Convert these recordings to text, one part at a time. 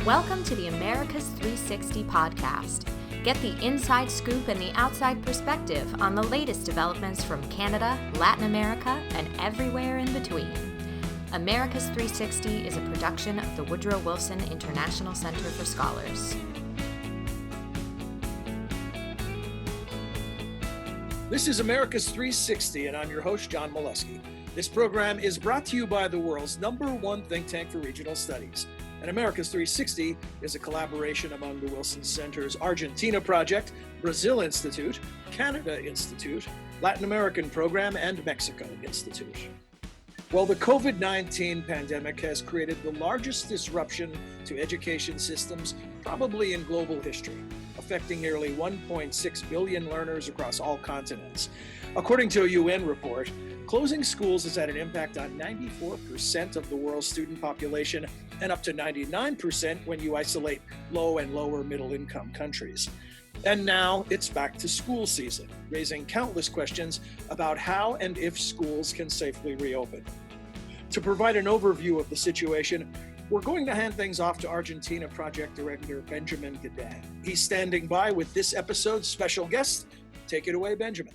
Welcome to the Americas 360 podcast. Get the inside scoop and the outside perspective on the latest developments from Canada, Latin America, and everywhere in between. Americas 360 is a production of the Woodrow Wilson International Center for Scholars. This is Americas 360, and I'm your host, John Molesky. This program is brought to you by the world's #1 think tank for regional studies. And Americas 360 is a collaboration among the Wilson Center's Argentina Project, Brazil Institute, Canada Institute, Latin American Program, and Mexico Institute. Well, the COVID-19 pandemic has created the largest disruption to education systems probably in global history, affecting nearly 1.6 billion learners across all continents. According to a UN report, closing schools has had an impact on 94% of the world's student population and up to 99% when you isolate low and lower middle income countries. And now it's back to school season, raising countless questions about how and if schools can safely reopen. To provide an overview of the situation, we're going to hand things off to Argentina Project Director Benjamin Gadan. He's standing by with this episode's special guest. Take it away, Benjamin.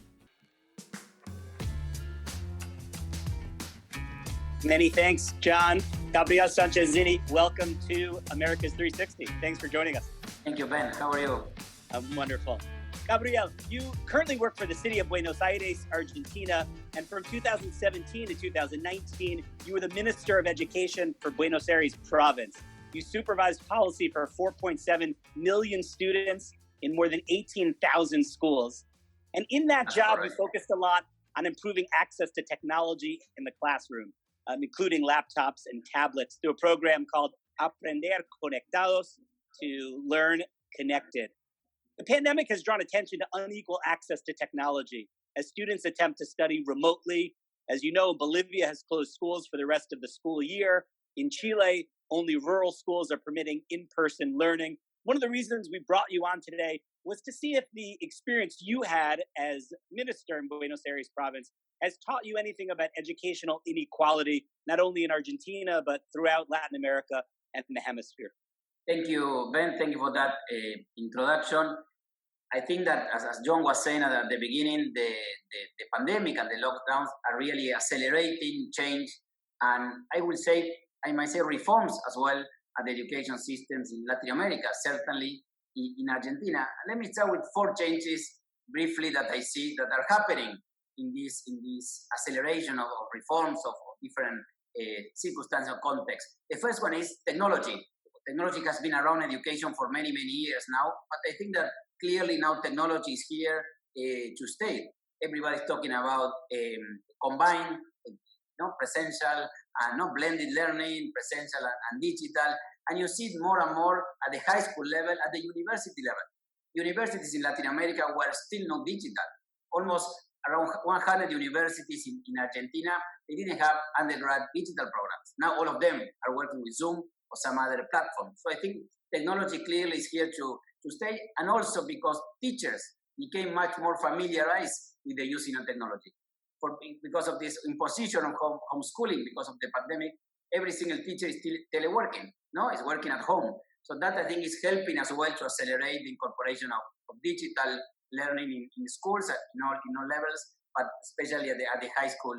Many thanks, John. Gabriel Sánchez Zinny, welcome to Americas 360. Thanks for joining us. Thank you, Ben. How are you? I'm wonderful. Gabriel, you currently work for the city of Buenos Aires, Argentina, and from 2017 to 2019, you were the Minister of Education for Buenos Aires province. You supervised policy for 4.7 million students in more than 18,000 schools. And in that job, you focused a lot on improving access to technology in the classroom, including laptops and tablets, through a program called Aprender Conectados, to learn connected. The pandemic has drawn attention to unequal access to technology as students attempt to study remotely. As you know, Bolivia has closed schools for the rest of the school year. In Chile, only rural schools are permitting in-person learning. One of the reasons we brought you on today was to see if the experience you had as minister in Buenos Aires province has taught you anything about educational inequality, not only in Argentina, but throughout Latin America and the hemisphere. Thank you, Ben. Thank you for that introduction. I think that, as John was saying at the beginning, the pandemic and the lockdowns are really accelerating change, and I might say reforms as well at the education systems in Latin America, certainly in Argentina. Let me start with 4 changes briefly that I see that are happening in this acceleration of reforms of different circumstances or contexts. The first one is technology. Technology has been around education for many, many years now, but I think that clearly now technology is here to stay. Everybody's talking about combined, presential and blended learning, presential and digital, and you see it more and more at the high school level, at the university level. Universities in Latin America were still not digital. Almost around 100 universities in Argentina, they didn't have undergrad digital programs. Now all of them are working with Zoom or some other platform. So I think technology clearly is here to stay, and also because teachers became much more familiarized with the using of technology. Because of this imposition of homeschooling, because of the pandemic, every single teacher is still teleworking, is working at home. So that I think is helping as well to accelerate the incorporation of digital learning in schools in all levels, but especially at the high school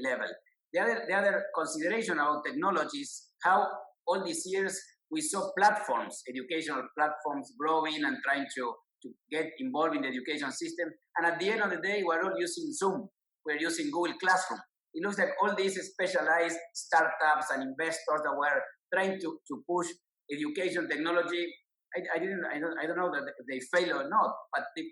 level. The other consideration about technology is how all these years we saw platforms, educational platforms growing and trying to get involved in the education system. And at the end of the day, we're all using Zoom. We're using Google Classroom. It looks like all these specialized startups and investors that were trying to push education technology, I don't know that they fail or not, but they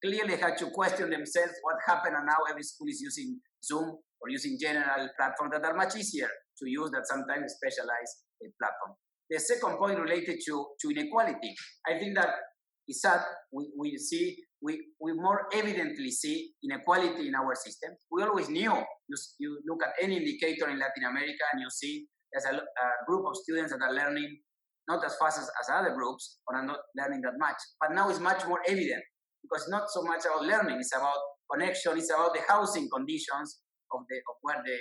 clearly had to question themselves what happened, and now every school is using Zoom or using general platforms that are much easier to use than sometimes specialized platforms. The second point related to inequality, I think that is sad. We more evidently see inequality in our system. We always knew. You look at any indicator in Latin America and you see there's a group of students that are learning not as fast as other groups or are not learning that much. But now it's much more evident because it's not so much about learning. It's about connection. It's about the housing conditions of where the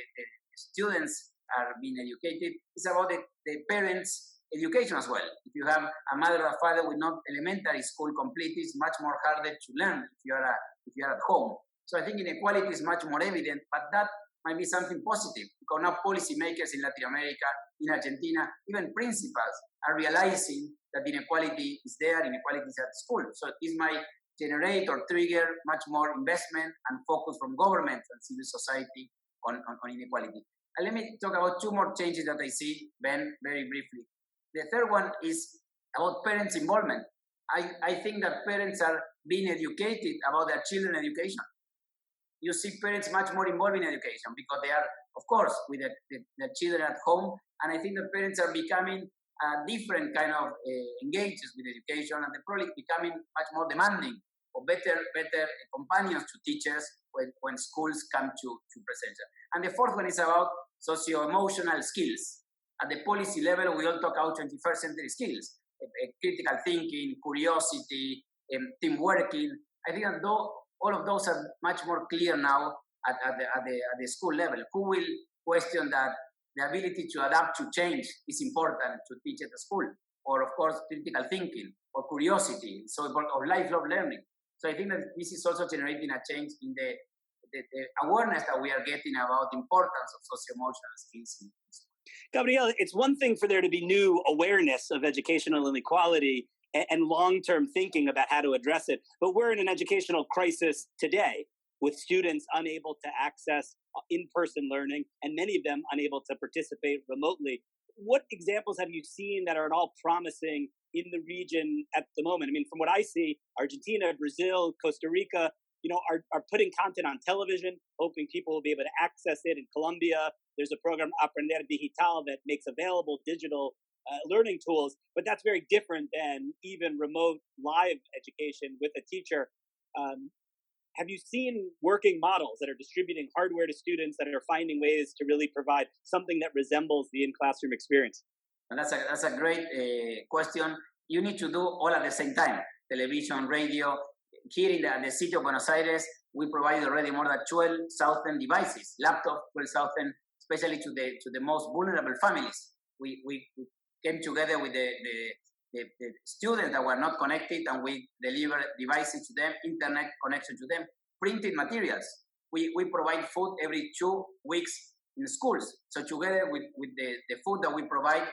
students are being educated. It's about the parents education as well. If you have a mother or a father with not elementary school complete, it's much more harder to learn if you are at home. So I think inequality is much more evident, but that might be something positive because now policymakers in Latin America, in Argentina, even principals are realizing that inequality is there, inequality is at school. So this might generate or trigger much more investment and focus from government and civil society on inequality. And let me talk about two more changes that I see, Ben, very briefly. The third one is about parents' involvement. I think that parents are being educated about their children's education. You see parents much more involved in education because they are, of course, with their children at home. And I think that parents are becoming different kind of engaged with education, and they're probably becoming much more demanding or better companions to teachers when schools come to presential. And the fourth one is about socio-emotional skills. At the policy level, we all talk about 21st century skills, critical thinking, curiosity, team working. I think that all of those are much more clear now at the school level. Who will question that the ability to adapt to change is important to teach at the school? Or, of course, critical thinking or curiosity, or lifelong learning. So I think that this is also generating a change in the awareness that we are getting about the importance of socio-emotional skills. Gabriel, it's one thing for there to be new awareness of educational inequality and long-term thinking about how to address it. But we're in an educational crisis today with students unable to access in-person learning and many of them unable to participate remotely. What examples have you seen that are at all promising in the region at the moment? I mean, from what I see, Argentina, Brazil, Costa Rica, are putting content on television, hoping people will be able to access it. In Colombia, there's a program, Upended Digital, that makes available digital learning tools, but that's very different than even remote live education with a teacher. Have you seen working models that are distributing hardware to students that are finding ways to really provide something that resembles the in-classroom experience? And that's a great question. You need to do all at the same time, television, radio. Here in the city of Buenos Aires, we provide already more than 12,000 devices, laptops, 12,000, especially to the most vulnerable families. We came together with the students that were not connected, and we deliver devices to them, internet connection to them, printed materials. We provide food every 2 weeks in schools. So together with the food that we provide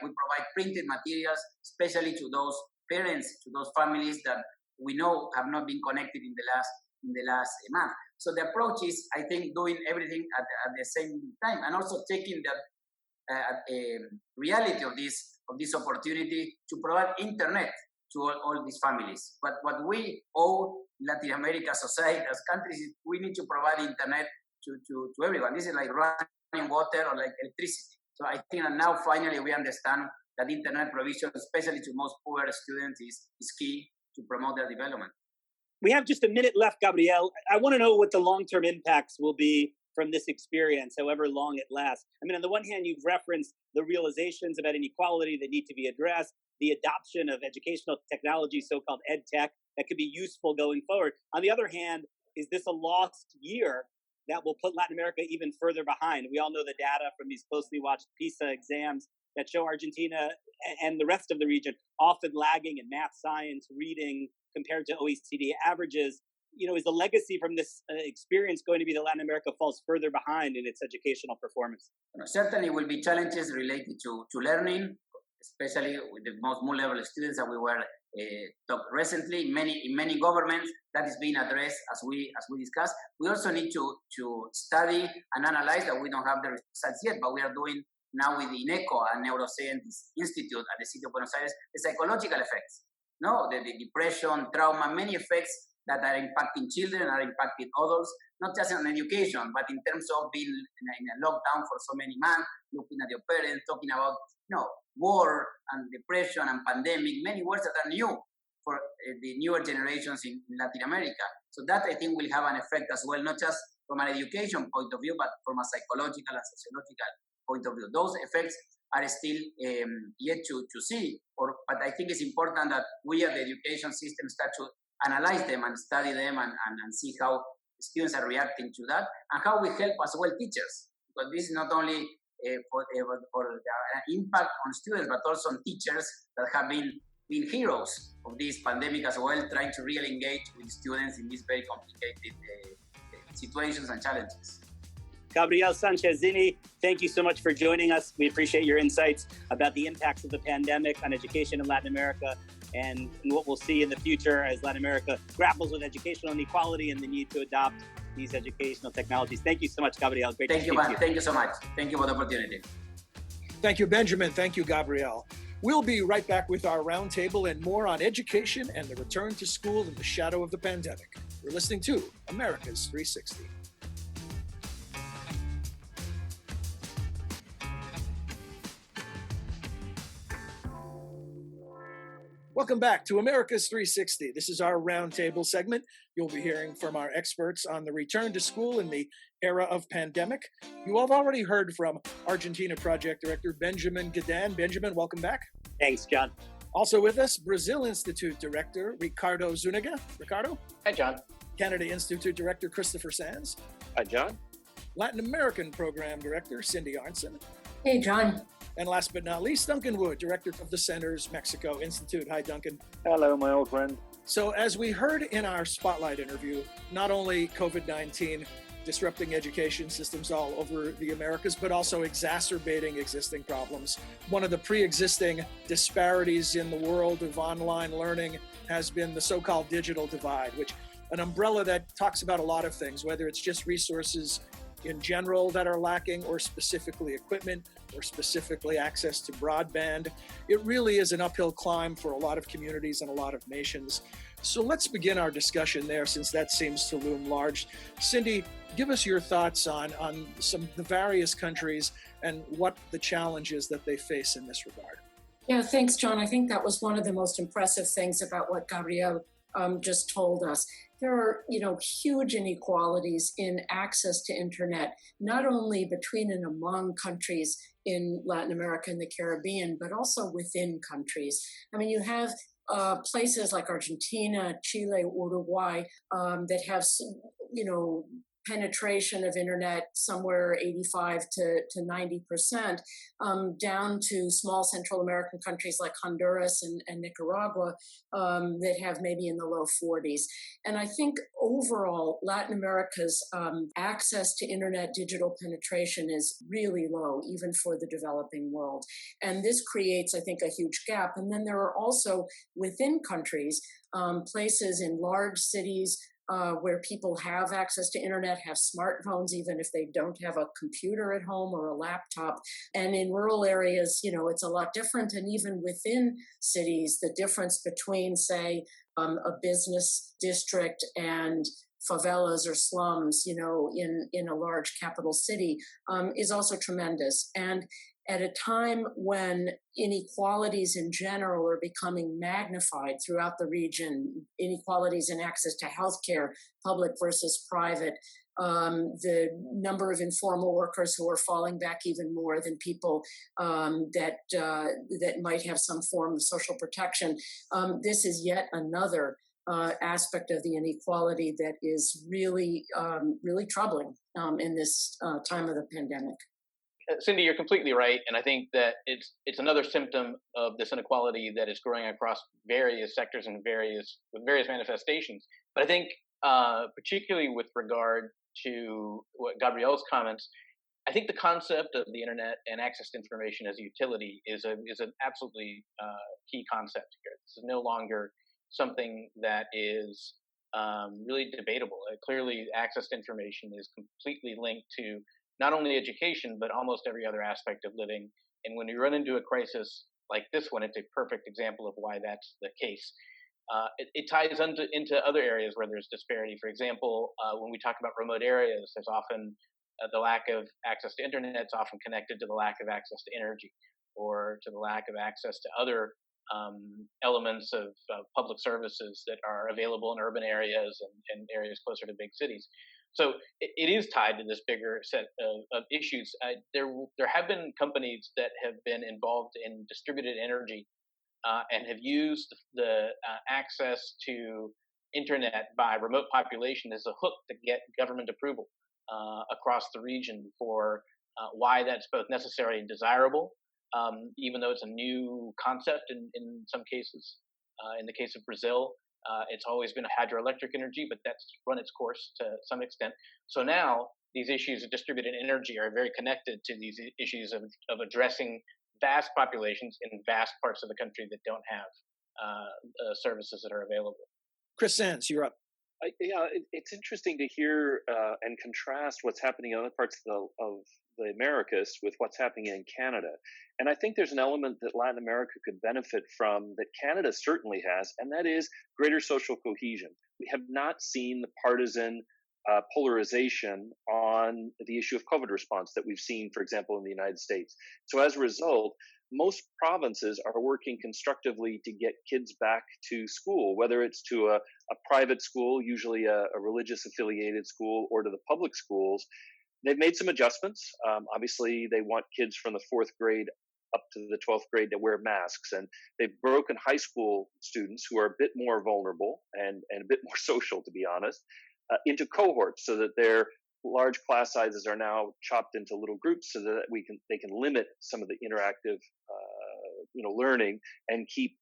printed materials, especially to those parents, to those families that we know have not been connected in the last month. So the approach is, I think, doing everything at the same time, and also taking the reality of this opportunity to provide internet to all these families. But what we owe Latin America society as countries is we need to provide internet to everyone. This is like running water or like electricity. So I think that now finally we understand that internet provision, especially to most poor students, is key to promote their development. We have just a minute left, Gabriel. I want to know what the long-term impacts will be from this experience, however long it lasts. I mean, on the one hand, you've referenced the realizations about inequality that need to be addressed, the adoption of educational technology, so-called ed tech, that could be useful going forward. On the other hand, is this a lost year that will put Latin America even further behind? We all know the data from these closely watched PISA exams that show Argentina and the rest of the region often lagging in math, science, reading compared to OECD averages. Is the legacy from this experience going to be that Latin America falls further behind in its educational performance? Certainly will be challenges related to learning, especially with the most vulnerable students that we were talked recently. In many governments, that is being addressed as we discussed. We also need to study and analyze that. We don't have the results yet, but we are doing now with INECO, a neuroscience institute at the city of Buenos Aires, the psychological effects, the depression, trauma, many effects that are impacting children, are impacting adults, not just on education, but in terms of being in a lockdown for so many months, looking at your parents, talking about war and depression and pandemic, many words that are new for the newer generations in Latin America. So that I think will have an effect as well, not just from an education point of view, but from a psychological and sociological point of view. Those effects are still yet to see, but I think it's important that we at the education system start to analyze them and study them and see how students are reacting to that and how we help as well teachers. Because this is not only for the impact on students, but also on teachers that have been heroes of this pandemic as well, trying to really engage with students in these very complicated situations and challenges. Gabriel Sánchez Zinny, thank you so much for joining us. We appreciate your insights about the impacts of the pandemic on education in Latin America and what we'll see in the future as Latin America grapples with educational inequality and the need to adopt these educational technologies. Thank you so much, Gabriel. Great to speak to you. Thank you so much. Thank you for the opportunity. Thank you, Benjamin. Thank you, Gabriel. We'll be right back with our roundtable and more on education and the return to school in the shadow of the pandemic. You're listening to America's 360. Welcome back to America's 360. This is our roundtable segment. You'll be hearing from our experts on the return to school in the era of pandemic. You have already heard from Argentina Project Director Benjamin Gadan. Benjamin, welcome back. Thanks, John. Also with us, Brazil Institute Director Ricardo Zuniga. Ricardo. Hi, John. Canada Institute Director Christopher Sands. Hi, John. Latin American Program Director Cindy Arnson. Hey, John. And last but not least, Duncan Wood, Director of the Centers Mexico Institute. Hi, Duncan. Hello, my old friend. So as we heard in our Spotlight interview, not only COVID-19 disrupting education systems all over the Americas, but also exacerbating existing problems. One of the pre-existing disparities in the world of online learning has been the so-called digital divide, which an umbrella that talks about a lot of things, whether it's just resources in general that are lacking or specifically equipment or specifically access to broadband. It really is an uphill climb for a lot of communities and a lot of nations. So let's begin our discussion there, since that seems to loom large. Cindy, give us your thoughts on some of the various countries and what the challenges that they face in this regard. Yeah, thanks, John. I think that was one of the most impressive things about what Gabriel just told us. There are, huge inequalities in access to internet, not only between and among countries in Latin America and the Caribbean, but also within countries. I mean, you have places like Argentina, Chile, Uruguay that have, penetration of internet somewhere 85 to 90%, down to small Central American countries like Honduras and Nicaragua that have maybe in the low 40s. And I think overall, Latin America's access to internet digital penetration is really low, even for the developing world. And this creates, I think, a huge gap. And then there are also within countries, places in large cities where people have access to internet, have smartphones, even if they don't have a computer at home or a laptop. And in rural areas, it's a lot different. And even within cities, the difference between, say, a business district and favelas or slums, in a large capital city, is also tremendous. And at a time when inequalities in general are becoming magnified throughout the region, inequalities in access to healthcare, public versus private, the number of informal workers who are falling back even more than people that might have some form of social protection. This is yet another aspect of the inequality that is really, really troubling in this time of the pandemic. Cindy, you're completely right, and I think that it's another symptom of this inequality that is growing across various sectors and with various manifestations. But I think, particularly with regard to what Gabriel's comments, I think the concept of the internet and access to information as a utility is an absolutely key concept here. This is no longer something that is really debatable. Clearly, access to information is completely linked to not only education, but almost every other aspect of living. And when you run into a crisis like this one, it's a perfect example of why that's the case. It ties into other areas where there's disparity. For example, when we talk about remote areas, there's often the lack of access to internet is often connected to the lack of access to energy or to the lack of access to other elements of public services that are available in urban areas and areas closer to big cities. So it is tied to this bigger set of issues. There have been companies that have been involved in distributed energy and have used the access to internet by remote population as a hook to get government approval across the region for why that's both necessary and desirable, even though it's a new concept in some cases. In the case of Brazil, it's always been hydroelectric energy, but that's run its course to some extent. So now these issues of distributed energy are very connected to these issues of addressing vast populations in vast parts of the country that don't have services that are available. Chris Sands, you're up. It's interesting to hear and contrast what's happening in other parts of the Americas with what's happening in Canada. And I think there's an element that Latin America could benefit from that Canada certainly has, and that is greater social cohesion. We have not seen the partisan polarization on the issue of COVID response that we've seen, for example, in the United States. So as a result, most provinces are working constructively to get kids back to school, whether it's to a private school, usually a religious affiliated school, or to the public schools. They've made some adjustments. Obviously, they want kids from the 4th grade up to the 12th grade to wear masks. And they've broken high school students who are a bit more vulnerable and a bit more social, to be honest, into cohorts so that their large class sizes are now chopped into little groups so that they can limit some of the interactive learning and keep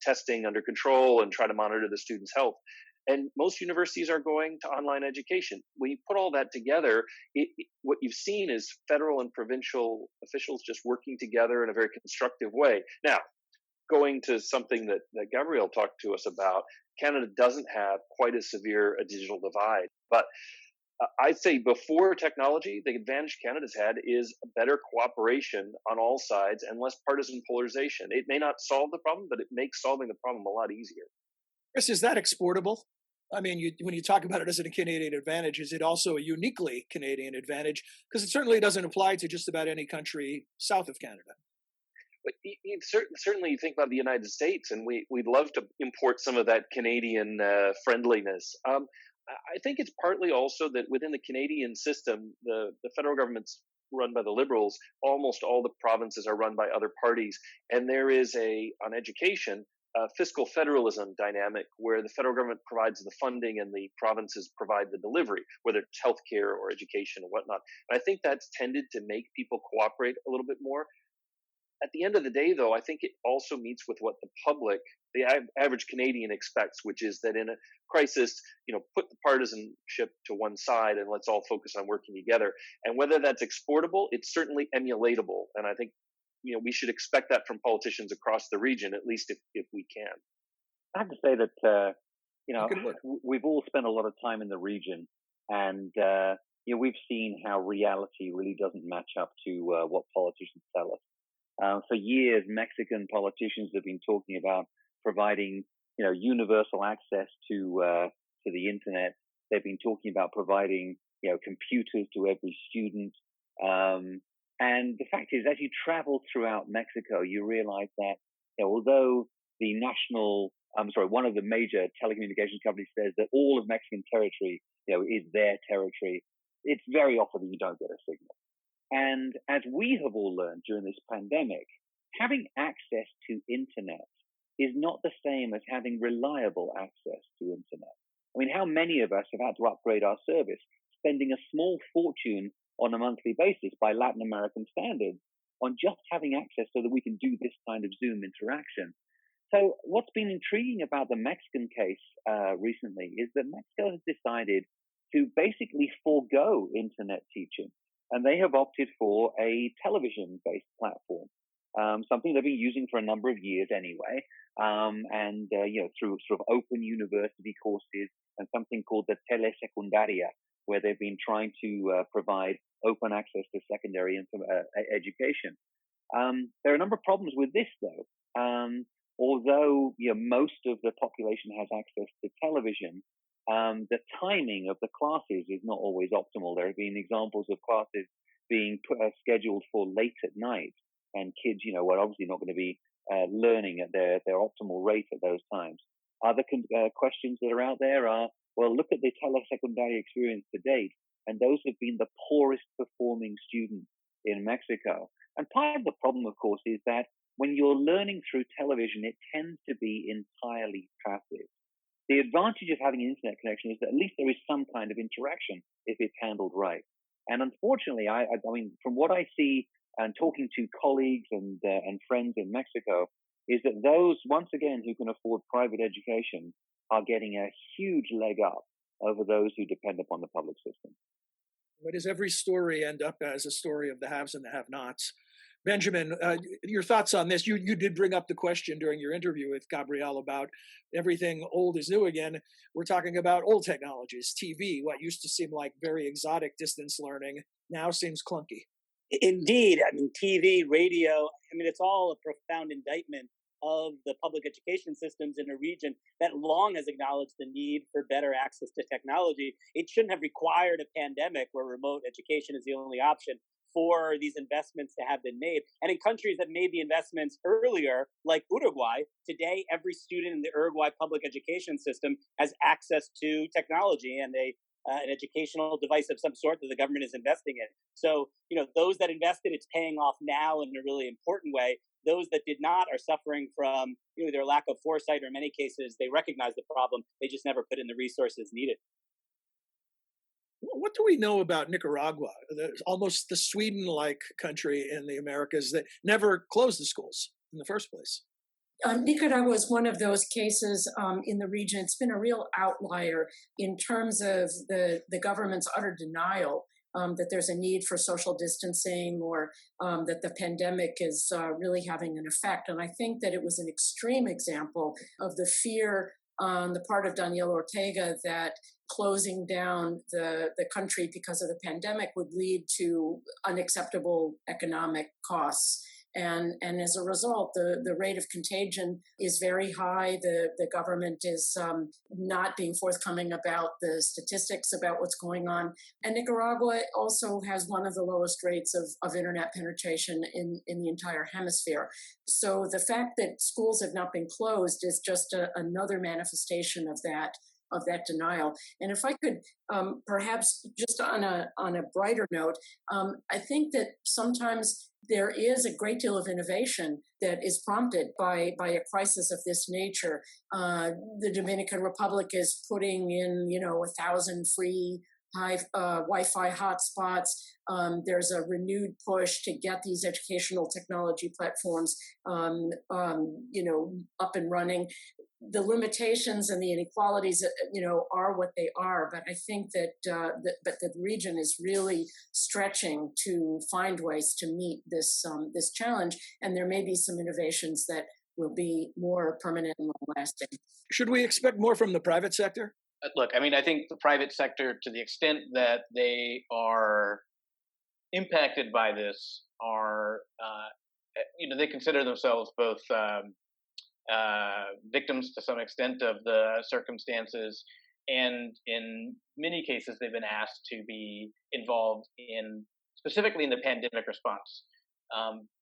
testing under control and try to monitor the students' health. And most universities are going to online education. When you put all that together, what you've seen is federal and provincial officials just working together in a very constructive way. Now, going to something that Gabriel talked to us about, Canada doesn't have quite as severe a digital divide. But I'd say before technology, the advantage Canada's had is better cooperation on all sides and less partisan polarization. It may not solve the problem, but it makes solving the problem a lot easier. Chris, is that exportable? I mean, when you talk about it as a Canadian advantage, is it also a uniquely Canadian advantage? Because it certainly doesn't apply to just about any country south of Canada. But certainly you think about the United States, and we'd love to import some of that Canadian friendliness. I think it's partly also that within the Canadian system, the federal government's run by the Liberals. Almost all the provinces are run by other parties. And there is on education, fiscal federalism dynamic where the federal government provides the funding and the provinces provide the delivery, whether it's healthcare or education or whatnot. And I think that's tended to make people cooperate a little bit more. At the end of the day, though, I think it also meets with what the average Canadian expects, which is that in a crisis, put the partisanship to one side and let's all focus on working together. And whether that's exportable, it's certainly emulatable. And I think we should expect that from politicians across the region, at least if we can. I have to say that, we've all spent a lot of time in the region, and we've seen how reality really doesn't match up to what politicians tell us. For years, Mexican politicians have been talking about providing, universal access to the internet. They've been talking about providing, computers to every student. And the fact is, as you travel throughout Mexico, you realize that although one of the major telecommunications companies says that all of Mexican territory, is their territory, it's very often that you don't get a signal. And as we have all learned during this pandemic, having access to internet is not the same as having reliable access to internet. I mean, how many of us have had to upgrade our service, spending a small fortune on a monthly basis by Latin American standards on just having access so that we can do this kind of Zoom interaction? So what's been intriguing about the Mexican case recently is that Mexico has decided to basically forego internet teaching. And they have opted for a television-based platform, something they've been using for a number of years anyway, through sort of open university courses and something called the telesecundaria, where they've been trying to provide open access to secondary education. There are a number of problems with this, though. Although most of the population has access to television, the timing of the classes is not always optimal. There have been examples of classes being scheduled for late at night, and kids, are obviously not going to be learning at their optimal rate at those times. Other questions that are out there are, well, look at the telesecundaria experience to date, and those have been the poorest performing students in Mexico. And part of the problem, of course, is that when you're learning through television, it tends to be entirely passive. The advantage of having an internet connection is that at least there is some kind of interaction if it's handled right. And unfortunately, I mean, from what I see and talking to colleagues and friends in Mexico, is that those, once again, who can afford private education are getting a huge leg up over those who depend upon the public system. Why does every story end up as a story of the haves and the have-nots? Benjamin, your thoughts on this? You did bring up the question during your interview with Gabriel about everything old is new again. We're talking about old technologies, TV, what used to seem like very exotic distance learning now seems clunky. Indeed. I mean, TV, radio, I mean, it's all a profound indictment of the public education systems in a region that long has acknowledged the need for better access to technology. It shouldn't have required a pandemic where remote education is the only option for these investments to have been made. And in countries that made the investments earlier, like Uruguay, today every student in the Uruguay public education system has access to technology and an educational device of some sort that the government is investing in. So, those that invested, it's paying off now in a really important way. Those that did not are suffering from their lack of foresight, or in many cases, they recognize the problem. They just never put in the resources needed. What do we know about Nicaragua, almost the Sweden-like country in the Americas that never closed the schools in the first place? Nicaragua is one of those cases in the region. It's been a real outlier in terms of the government's utter denial that there's a need for social distancing, or that the pandemic is really having an effect. And I think that it was an extreme example of the fear on the part of Daniel Ortega that closing down the country because of the pandemic would lead to unacceptable economic costs. And as a result, the rate of contagion is very high. The government is not being forthcoming about the statistics about what's going on. And Nicaragua also has one of the lowest rates of internet penetration in the entire hemisphere. So the fact that schools have not been closed is just another manifestation of that denial. And if I could perhaps just on a brighter note, I think that sometimes there is a great deal of innovation that is prompted by a crisis of this nature. The Dominican Republic is putting in 1,000 free Wi-Fi hotspots. There's a renewed push to get these educational technology platforms up and running. The limitations and the inequalities, are what they are. But I think that the region is really stretching to find ways to meet this challenge. And there may be some innovations that will be more permanent and long-lasting. Should we expect more from the private sector? Look, I mean, I think the private sector, to the extent that they are impacted by this, are they consider themselves both victims to some extent of the circumstances, and in many cases they've been asked to be involved specifically in the pandemic response.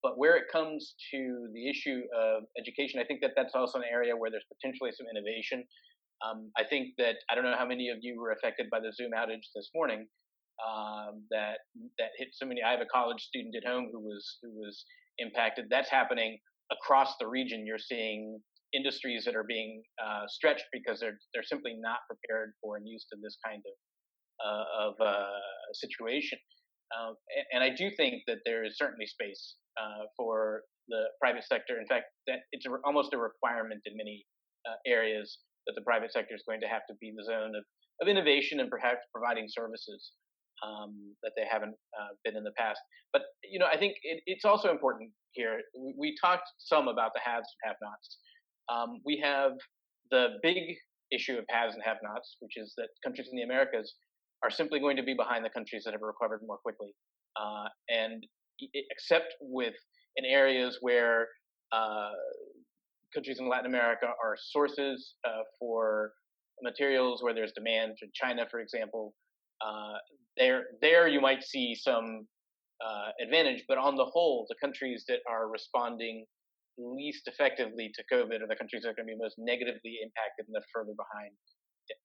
But where it comes to the issue of education, I think that's also an area where there's potentially some innovation. I think that, I don't know how many of you were affected by the Zoom outage this morning that hit so many. I have a college student at home who was impacted. That's happening across the region. You're seeing industries that are being stretched because they're simply not prepared for and used to this kind of situation. And I do think that there is certainly space for the private sector. In fact, that it's almost a requirement in many areas that the private sector is going to have to be the zone of innovation and perhaps providing services that they haven't been in the past. But I think it's also important here. We talked some about the haves and have-nots. We have the big issue of haves and have-nots, which is that countries in the Americas are simply going to be behind the countries that have recovered more quickly. And except in areas where countries in Latin America are sources for materials where there's demand, in China, for example, there you might see some advantage. But on the whole, the countries that are responding least effectively to COVID are the countries that are going to be most negatively impacted and the further behind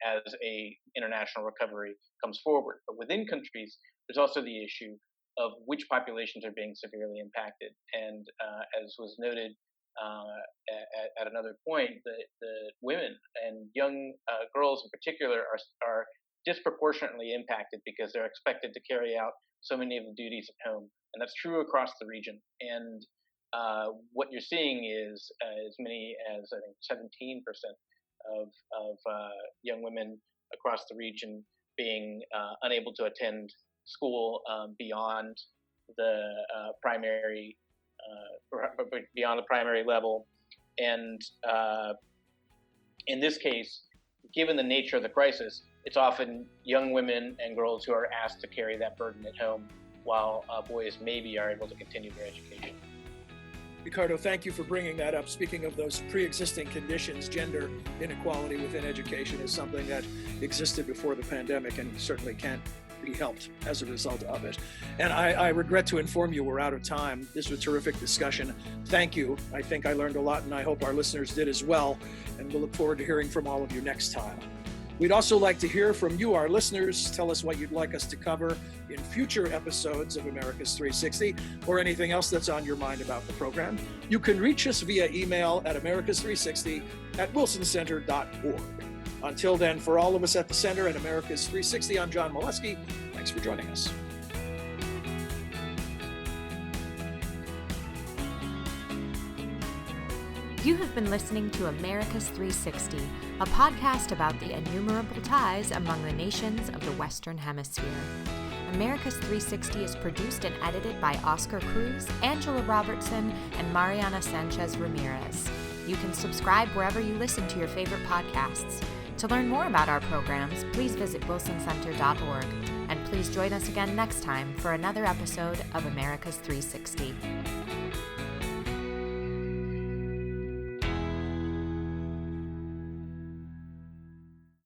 as a international recovery comes forward. But within countries, there's also the issue of which populations are being severely impacted. And as was noted at another point, the women and young girls in particular are disproportionately impacted because they're expected to carry out so many of the duties at home, and that's true across the region. And what you're seeing is as many as, I think, 17% of young women across the region being unable to attend school beyond the primary level. And in this case, given the nature of the crisis, it's often young women and girls who are asked to carry that burden at home, while boys maybe are able to continue their education. Ricardo, thank you for bringing that up. Speaking of those pre-existing conditions, gender inequality within education is something that existed before the pandemic and certainly can't be helped as a result of it. And I regret to inform you we're out of time. This was a terrific discussion. Thank you. I think I learned a lot, and I hope our listeners did as well. And we'll look forward to hearing from all of you next time. We'd also like to hear from you, our listeners. Tell us what you'd like us to cover in future episodes of America's 360 or anything else that's on your mind about the program. You can reach us via email at americas360@wilsoncenter.org. Until then, for all of us at the Center at America's 360, I'm John Molesky. Thanks for joining us. You have been listening to America's 360, a podcast about the innumerable ties among the nations of the Western Hemisphere. America's 360 is produced and edited by Oscar Cruz, Angela Robertson, and Mariana Sanchez Ramirez. You can subscribe wherever you listen to your favorite podcasts. To learn more about our programs, please visit wilsoncenter.org. And please join us again next time for another episode of America's 360.